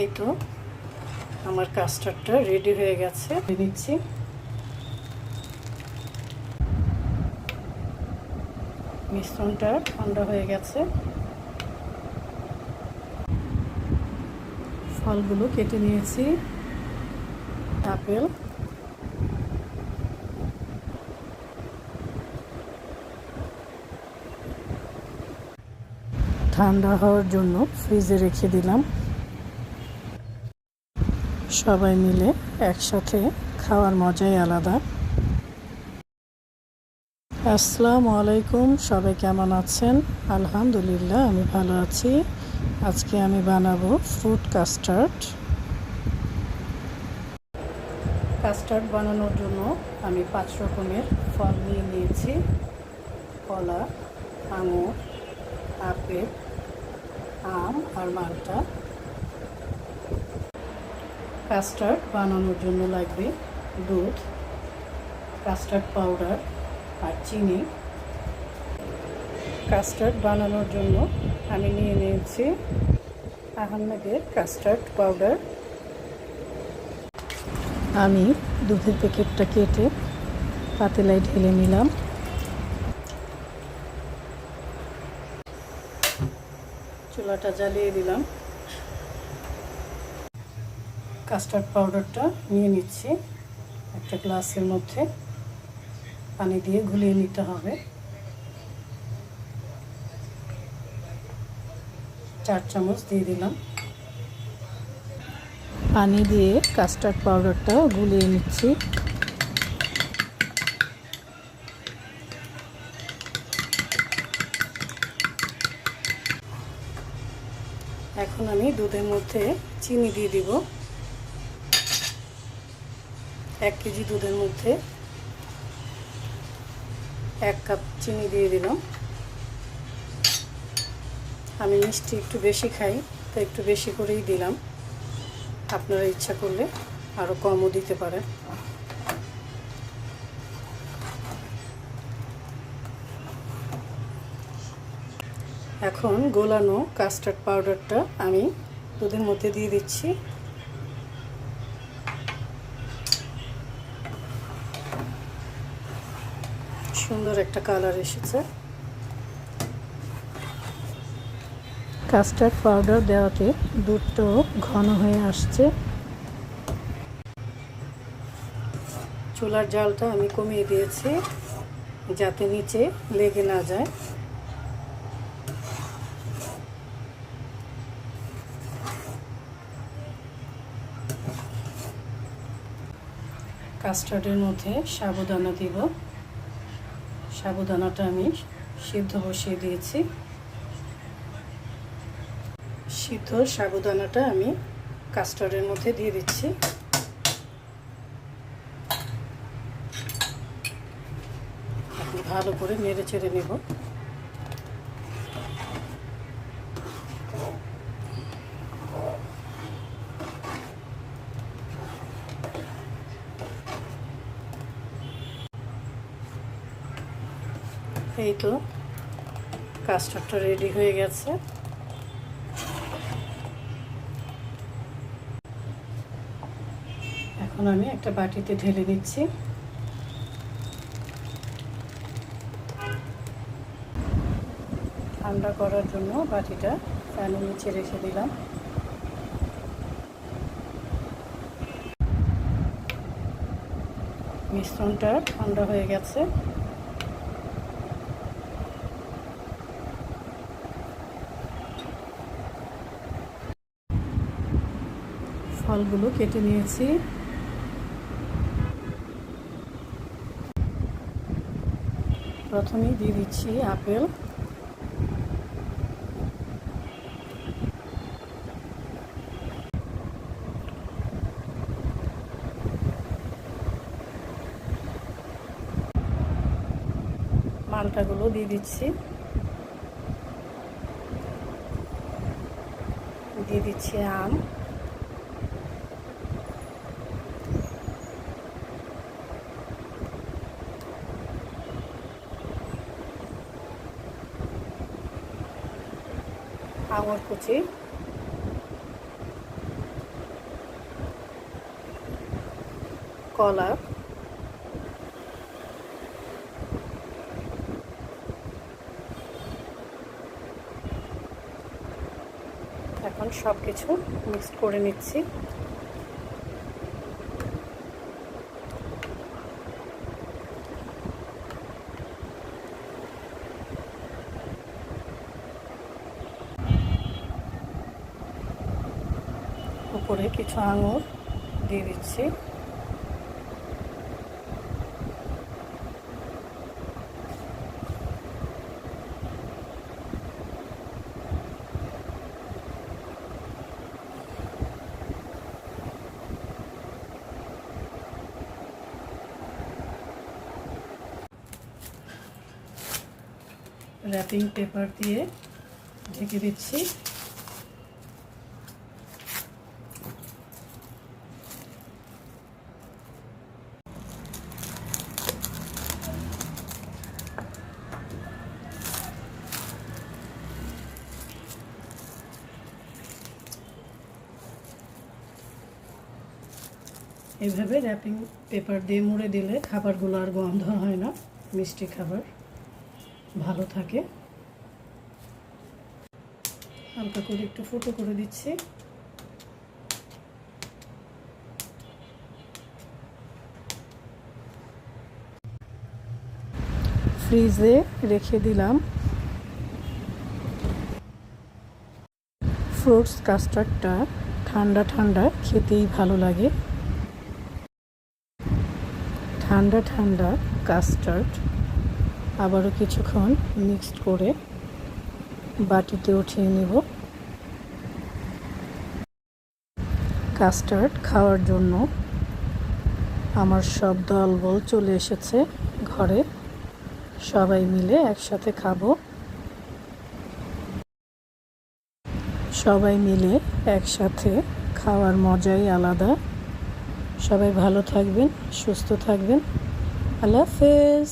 এই তো আমার কাস্টার্ডটা রেডি হয়ে গেছে, দিচ্ছি। মিশ্রণটা ঠান্ডা হয়ে গেছে। ফলগুলো কেটে নিয়েছি। আপেল, ঠান্ডা হওয়ার জন্য ফ্রিজে রেখে দিলাম। সবাই মিলে একসাথে খাওয়ার মজাই আলাদা। আসসালামু আলাইকুম, সবাই কেমন আছেন? আলহামদুলিল্লাহ, আমি ভালো আছি। আজকে আমি বানাবো ফ্রুট কাস্টার্ড। কাস্টার্ড বানানোর জন্য আমি 5 রকমের ফল নিয়ে নিয়েছি। কলা, আঙুর, আপেল, আম আর মাল্টা। কাস্টার্ড বানানোর জন্য লাগবে দুধ, কাস্টার্ড পাউডার আর চিনি। কাস্টার্ড বানানোর জন্য আমি নিয়ে নিয়েছি আহমেদের কাস্টার্ড পাউডার। আমি দুধের প্যাকেটটা কেটে পাতিলায় ঢেলে নিলাম। চুলাটা জ্বালিয়ে দিলাম। কাস্টার্ড পাউডারটা নিয়ে নিচ্ছি একটা গ্লাসের মধ্যে। পানি দিয়ে গুলিয়ে নিতে হবে। 4 চামচ দিয়ে দিলাম। পানি দিয়ে কাস্টার্ড পাউডারটা গুলিয়ে নিচ্ছি। এখন আমি দুধের মধ্যে চিনি দিয়ে দিব। 1 কেজি দুধের মধ্যে 1 কাপ চিনি দিয়ে দিলাম। আমি মিষ্টি একটু বেশি খাই, তো একটু বেশি করেই দিলাম। আপনারা ইচ্ছা করলে আরও কমও দিতে পারেন। এখন গোলানো কাস্টার্ড পাউডারটা আমি দুধের মধ্যে দিয়ে দিচ্ছি। সুন্দর একটা কালার এসেছে। কাস্টার্ড পাউডার দেওয়াতে দুধটাও ঘন হয়ে আসছে। চুলার জালটা আমি কমিয়ে দিয়েছি যাতে নিচে লেগে না যায়। কাস্টার্ডের মধ্যে সাবুদানা দিব। সাবুদানাটা আমি সিদ্ধ বসিয়ে দিয়েছি। সিদ্ধ সাবুদানাটা আমি কাস্টার্ডের মধ্যে দিয়ে দিচ্ছি। এখন ভালো করে নেড়ে চেড়ে নেব। এই তো কাস্টার্ডটা রেডি হয়ে গেছে। এখন আমি একটা বাটিতে ঢেলে দিচ্ছি। ঠান্ডা করার জন্য বাটিটা ফ্যানের নিচে রেখে দিলাম। মিশ্রণটা ঠান্ডা হয়ে গেছে। ফলগুলো কেটে নিয়েছি। প্রথমেই দিয়ে দিচ্ছি আপেল। মালটাগুলো দিয়ে দিচ্ছি। দিয়ে দিচ্ছি আম। আঙুর কুচি, কলা, এখন সব কিছু মিক্স করে নিচ্ছি। উপরে কিছু আঙুর দিয়ে দিচ্ছি। র্যাপিং পেপার দিয়ে ঢেকে দিচ্ছি। এইভাবে র্যাপিং পেপার দিয়ে মুড়ে দিলে খাবারগুলো আর গন্ধ হয় না, মিষ্টি খাবার ভালো থাকে। হালকা করে একটু ফুটো করে দিচ্ছি। ফ্রিজে রেখে দিলাম। ফ্রুটস কাস্টার্ডটা ঠান্ডা ঠান্ডা খেতেই ভালো লাগে। ঠান্ডা ঠান্ডা কাস্টার্ড আবারও কিছুক্ষণ মিক্সড করে বাটিতে উঠিয়ে নেব। কাস্টার্ড খাওয়ার জন্য আমার সব দলবল চলে এসেছে ঘরে, সবাই মিলে একসাথে খাবো। সবাই মিলে একসাথে খাওয়ার মজাই আলাদা। সবাই ভালো থাকবেন, সুস্থ থাকবেন। আল্লাহ হাফেজ।